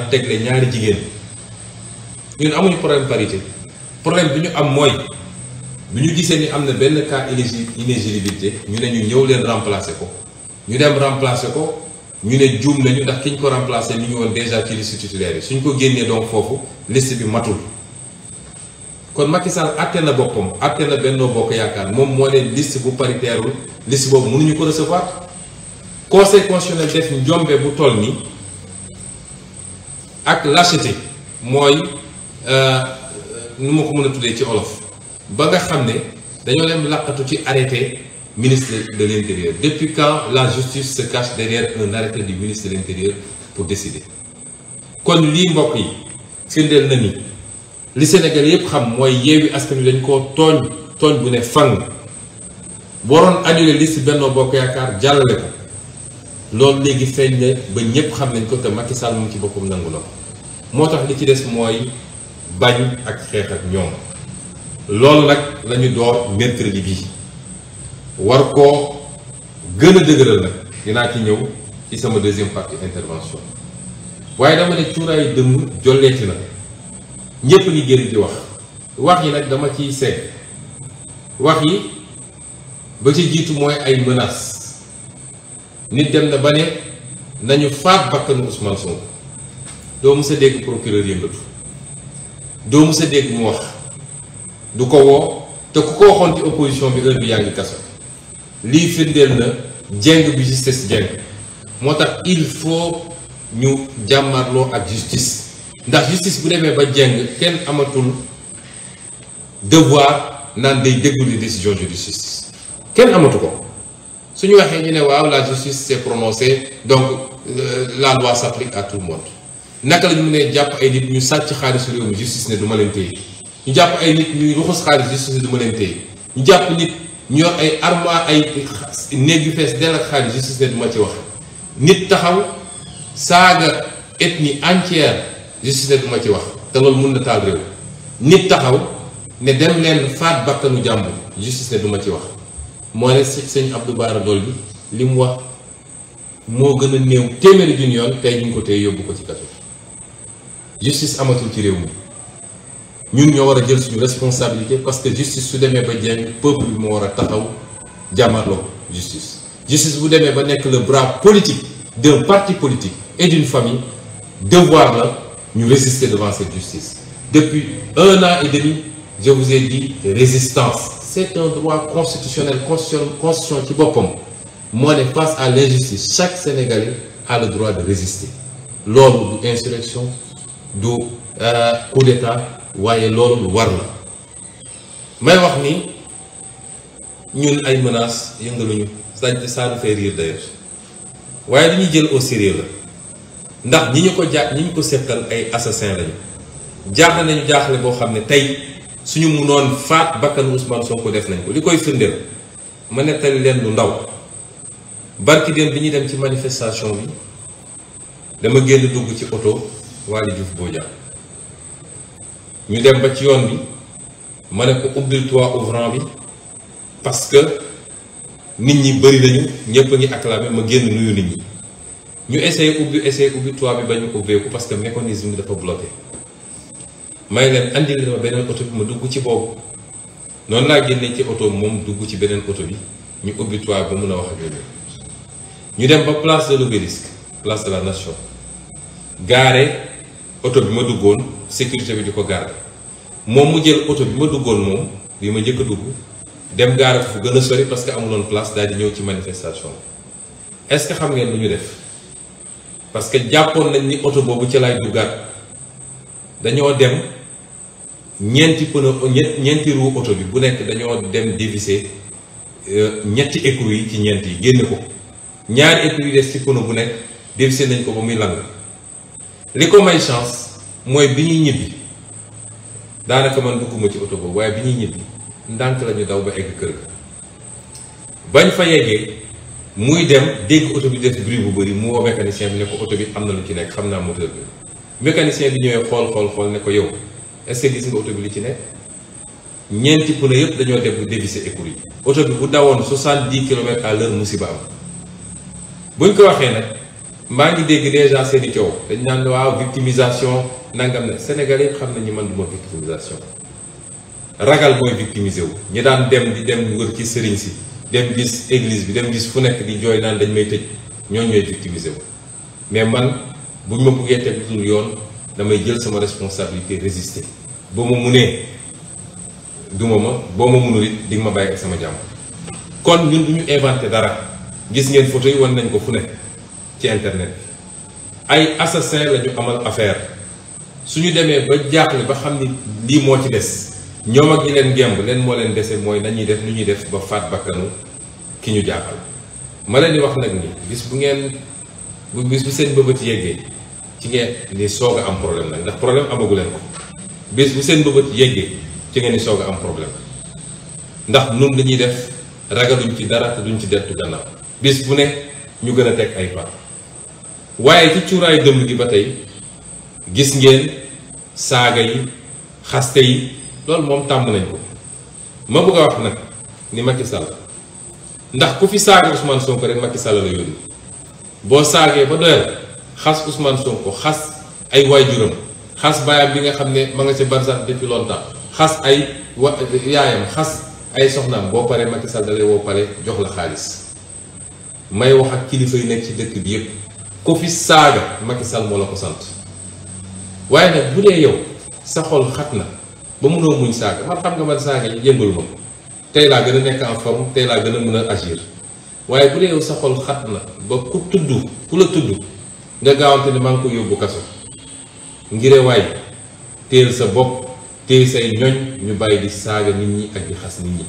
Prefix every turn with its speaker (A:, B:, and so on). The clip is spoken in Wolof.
A: tegle ñaari jigéen ñun amuñu problème parité problème bi ñu am mooy bi ñu gisee ni am na benn cas inéligibilité ñu ne ñu ñëw leen remplacer ko ñu dem remplacer ko ñu ne juum nañu ndax ki ñu ko remplacer mi ngi woon déjà ci liste titulaire yi suñ ko génnee donc foofu liste bi matul kon Macky Sall àtte na boppam àtte na Benno Bokk Yaakaar moom moo ne liste bu paritaire liste boobu mënuñu ko recevoir conseil constitutionnel def njombe bu toll nii ak lâcheté mooy nu ma ko mën a tuddee ci olof ba nga xam ne dañoo dem làqatu ci arrêté ministre de l'Intérieur. Depuis quand la justice se cache derrière un arrêté du ministre de l'Intérieur pour décider kon lii mbokk yi firndeel na ni li Sénégal yépp xam mooy Yewwi Askan Wi dañ koo tooñ bu ne fang waroon annuler liste Benno Bokk Yaakaar jàllale ko loolu léegi feeñ na ba ñépp xam nañ ko te Macky Sall moom ci boppam nangu na ko moo tax li ci des mooy bañ ak xeex ak ñoom loolu nag lañu door mercredi bi war koo gën a dëgëral nag dinaa ci ñëw ci sama deuxième partie intervention waaye dama ne cuuraayu dëmm jolleeti na ñépp ngi génn di wax yi nag dama ciy seet wax yi ba ci jiitu mooy ay menaces nit dem na ba ne nañu faat bakkanu Ousmane Sonko doo mës a dégg procureur yëngatu doo mës a dégg mu wax du ko woo te ku ko waxoon ci opposition bi heure bi yaa ngi kaso lii firndeel na jeng bi justice jeng moo tax il faut ñu jàmmarloo ak justice ndax justice bu demee ba jeng kenn amatul devoir naan day déglu les décisions de justice kenn amatu ko suñu waxee ñu ne waaw la justice s'est prononcée donc la loi s'applique à tout le monde naka la ñu mënee jàpp ay nit ñu sàcc xaalisu réew mi justice ne du ma leen téye ñu jàpp ay nit ñuy ruxus xaalis justice ne du ma leen téye ñu jàpp nit ñu yor ay armoire ay néeg yu fees dell ak xaalis justice ne du ma ci wax nit taxaw saaga ethnie entière justice ne du ma ci wax te loolu mun na taal réew nit taxaw ne dem leen faat bakkanu jàmbur justice ne du ma ci wax moo ne sëñ Abdou Bara Dolly li mu wax moo gën a néew téeméeri junni yoon tey ñu ngi ko téye yóbbu ko ci kaso justice amatul ci réew mi ñun ñoo war a jël suñu responsabilité parce que justice su demee ba jeng peuple bi moo war a taxaw jàmmarloo justice bu demee ba nekk le bras politique d'un parti politique et d'une famille devoir la ñu résister devant cette justice depuis 1 an et demi je vous ai dit résistance c'est un droit constitutionnel constitution ci boppam moo ne face à l'injustice chaque Sénégalais a le droit de résister loolu du insurrection du coup d'état waaye loolu lu war la may wax ni ñun ay menaces yëngaluñu ça nous fait rire d'ailleurs waaye li ñuy jël au sérieux la ndax ñi ñu ko seqal ay assassins lañu jaaxle nañu jaaxle boo xam ne tey suñu mënoon faat bakkanu Ousmane Sonko def nañ ko li koy firndeel ma nettali leen lu ndaw barki démb bi ñuy dem ci manifestation bi dama génn dugg ci oto Waly Diouf Bodian ñu dem ba ci yoon bi ma ne ko ubbil toit ouvrant bi parce que nit ñi bëri nañu ñëpp a ngi acclamé ma génn nuyu nit ñi ñu essayé ubbi toit bi ba ñu ubbeeku parce que mécanisme bi dafa bloqué may leen andi leen ma beneen oto bi ma dugg ci boobu noonu laa génnee ci oto moom dugg ci beneen oto bi ñu ubbi toit ba mun a wax ak yooyu ñu dem ba place de l'Obélisque place de la Nation gaare oto bi ma duggoon sécurité bi di ko gaare moom mu jël oto bi ma duggoon moom bi ma njëkk a dugg dem gaare fu gën a sori parce que amuloon place daal di ñëw ci manifestation est-ce que xam ngeen lu ñu def parce que jàppoon nañ ni oto boobu ci lay duggaat dañoo dem ñeenti roue oto bi bu nekk dañoo dem dévisser ñetti écrou yi ci ñeent yi génne ko ñaari écrou yi des ci pneu bu nekk dévisser nañ ko ba muy lang li ko may chance mooy bi ñuy ñibbi daanaka man dugguma ci oto boobu waaye bi ñuy ñibbi ndànk lañu daw ba egg kër ga bañ fa yeggee muy dem dégg oto bi def bruit bu bëri mu woo mécanicien bi ne ko oto bi am na lu ci nekk xam naa moteur bi mécanicien bi ñëwee xool ne ko yow est-ce que gis nga oto bi li ci nekk ñeenti pneu yëpp dañoo dem bu dévisser écrou yi oto bi bu dawoon 70 km/h musiba am buñ ko waxee nag maa ngi dégg déjà seeni coow dañ naan waaw victimisation nangam na Sénégalais yëpp xam nañu man du ma victimisation ragal mooy victimisé wu ñi daan dem di dem wër ci sëriñ si dem gis église bi dem gis fu nekk di jooy naan dañ may tëj ñooñu ñooy victimisé wu mais man buñ ma buggee teg lu yoon damay jël sama responsabilité résister boo ma munee duma ma boo ma munul it di nga ma bàyyi ak sama jàmm kon ñun du ñu inventé dara gis ngeen photo yi wan nañ ko fu ne ci internet bi ay assassin la ñu amal affaire suñu demee ba jaaxle ba xam ni lii moo ci des ñoom ak ñi leen gemb leen moo leen dese mooy nañuy def nu ñuy def ba faat bakkanu ki ñu jaaxal ma leen di wax nag ni bis bu seen bëbët yeggee ci ngeen ni soog a am problème nag ndax problème amagu leen ko bis bu seen bëbët yeggee ci ngeen ni soog a am problème ndax nun dañuy def ragaluñ ci dara te duñ ci dettu gannaaw bis bu ne ñu gën a teg ay pas waaye ci cuuraayu dëmb gi ba tey gis ngeen saaga yi xaste yi loolu moom tàmm nañ ko ma bëgg a wax nag ni Macky Sall ndax ku fi saaga Ousmane Sonko rek Macky Sall la yónni boo saagee ba doyal xas Ousmane Sonko xas ay waajuram xas baayam bi nga xam ne ma nga ci barsax depuis longtemps xas ay yaayam xas ay soxnaam boo paree Macky Sall da lay woo pare jox la xaalis may wax ak kilifa yu nekk ci dëkk bi yépp ku fi saaga Macky Sall moo la ko sant waaye nag bu dee yow sa xol xat na ba mënoo muñ saaga man xam nga man saaga yëngalu ma ko tey laa gën a nekk en forme tey laa gën a mën a agir waaye bu dee yow sa xol xat na ba ku la tudd nga gaawante ne maa ngi ko yóbbu kaso ngire waay téel sa bopp téel say ñoñ ñu bàyyi di saaga nit ñi ak di xas nit ñi